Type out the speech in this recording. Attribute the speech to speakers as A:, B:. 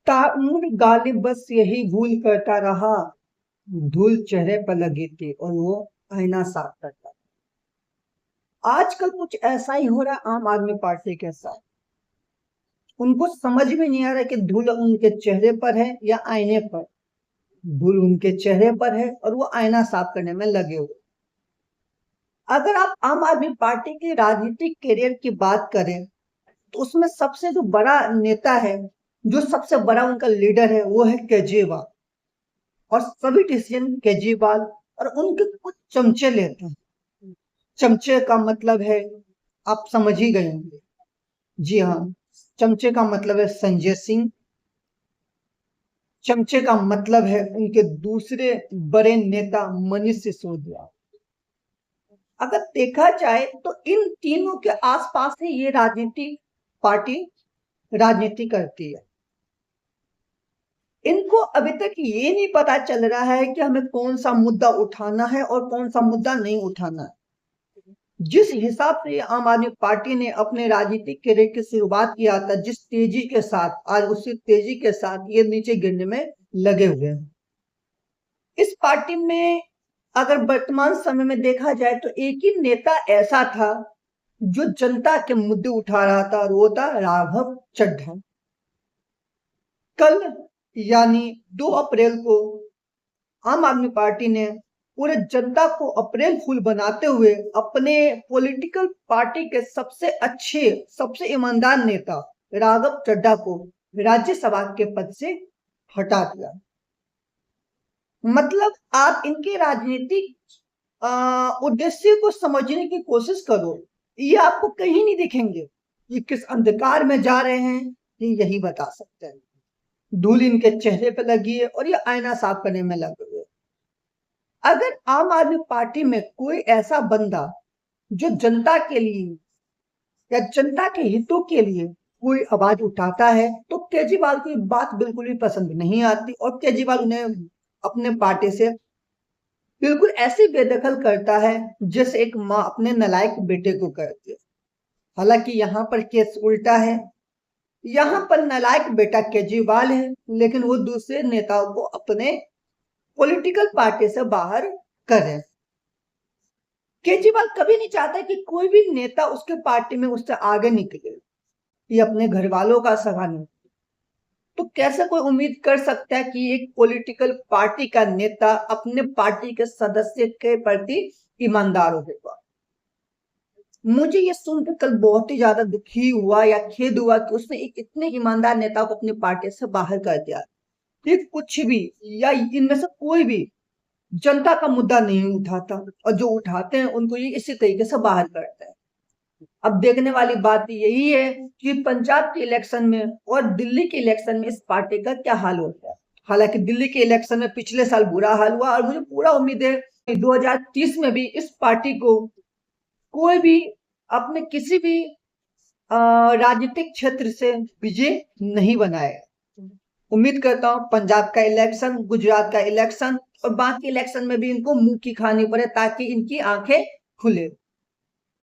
A: ताउम्र गालिब बस यही भूल करता रहा, धूल चेहरे पर लगी थी और वो आईना साफ करता। आजकल कुछ ऐसा ही हो रहा है आम आदमी पार्टी के साथ। उनको समझ में नहीं आ रहा कि धूल उनके चेहरे पर है या आईने पर। धूल उनके चेहरे पर है और वो आईना साफ करने में लगे हुए। अगर आप आम आदमी पार्टी के राजनीतिक करियर की बात करें तो उसमें सबसे जो बड़ा नेता है, जो सबसे बड़ा उनका लीडर है, वो है केजरीवाल। और सभी डिसीजन केजरीवाल और उनके कुछ चमचे लेते हैं। चमचे का मतलब है, आप समझ ही गए होंगे। जी हाँ, चमचे का मतलब है संजय सिंह। चमचे का मतलब है उनके दूसरे बड़े नेता मनीष सिसोदिया। अगर देखा जाए तो इन तीनों के आसपास ही ये राजनीति पार्टी राजनीति करती है। इनको अभी तक ये नहीं पता चल रहा है कि हमें कौन सा मुद्दा उठाना है और कौन सा मुद्दा नहीं उठाना है। जिस हिसाब से आम आदमी पार्टी ने अपने राजनीतिक करियर की शुरुआत किया था, जिस तेजी के साथ, आज उसी तेजी के साथ ये नीचे गिरने में लगे हुए हैं। इस पार्टी में अगर वर्तमान समय में देखा जाए तो एक ही नेता ऐसा था जो जनता के मुद्दे उठा रहा था, और वो था राघव चड्ढा। कल यानी 2 अप्रैल को आम आदमी पार्टी ने पूरे जनता को अप्रैल फूल बनाते हुए अपने पॉलिटिकल पार्टी के सबसे अच्छे, सबसे ईमानदार नेता राघव चड्ढा को राज्यसभा के पद से हटा दिया। मतलब आप इनके राजनीतिक उद्देश्य को समझने की कोशिश करो, ये आपको कहीं नहीं दिखेंगे। ये किस अंधकार में जा रहे हैं ये यही बता सकते हैं। धूल इनके चेहरे पे लगी है और ये आईना साफ करने में लगे हुए। अगर आम आदमी पार्टी में कोई ऐसा बंदा जो जनता के लिए या जनता के हितों के लिए कोई आवाज उठाता है तो केजरीवाल की बात बिल्कुल भी पसंद नहीं आती, और केजरीवाल उन्हें अपने पार्टी से बिल्कुल ऐसे बेदखल करता है जैसे एक माँ अपने नालायक बेटे को करती है। हालांकि यहाँ पर केस उल्टा है। यहाँ पर नालायक बेटा केजरीवाल है, लेकिन वो दूसरे नेताओं को अपने पॉलिटिकल पार्टी से बाहर करे। केजरीवाल कभी नहीं चाहता कि कोई भी नेता उसके पार्टी में उससे आगे निकले। ये अपने घर वालों का सवाल है। तो कैसे कोई उम्मीद कर सकता है कि एक पॉलिटिकल पार्टी का नेता अपने पार्टी के सदस्य के प्रति ईमानदार होगा। मुझे ये सुनकर कल बहुत ही ज्यादा दुखी हुआ या खेद हुआ कि उसने एक इतने ईमानदार नेता को अपनी पार्टी से बाहर कर दिया। ये कुछ भी या इनमें से कोई भी जनता का मुद्दा नहीं उठाता, और जो उठाते हैं उनको ये इसी तरीके से बाहर करते हैं। अब देखने वाली बात यही है कि पंजाब के इलेक्शन में और दिल्ली के इलेक्शन में इस पार्टी का क्या हाल होता है। हालांकि दिल्ली के इलेक्शन में पिछले साल बुरा हाल हुआ, और मुझे पूरा उम्मीद है कि 2030 में भी इस पार्टी को कोई भी अपने किसी भी राजनीतिक क्षेत्र से विजय नहीं बनाएगा। उम्मीद करता हूँ पंजाब का इलेक्शन, गुजरात का इलेक्शन और बाकी इलेक्शन में भी इनको मुंह की खानी पड़े ताकि इनकी आंखें खुले।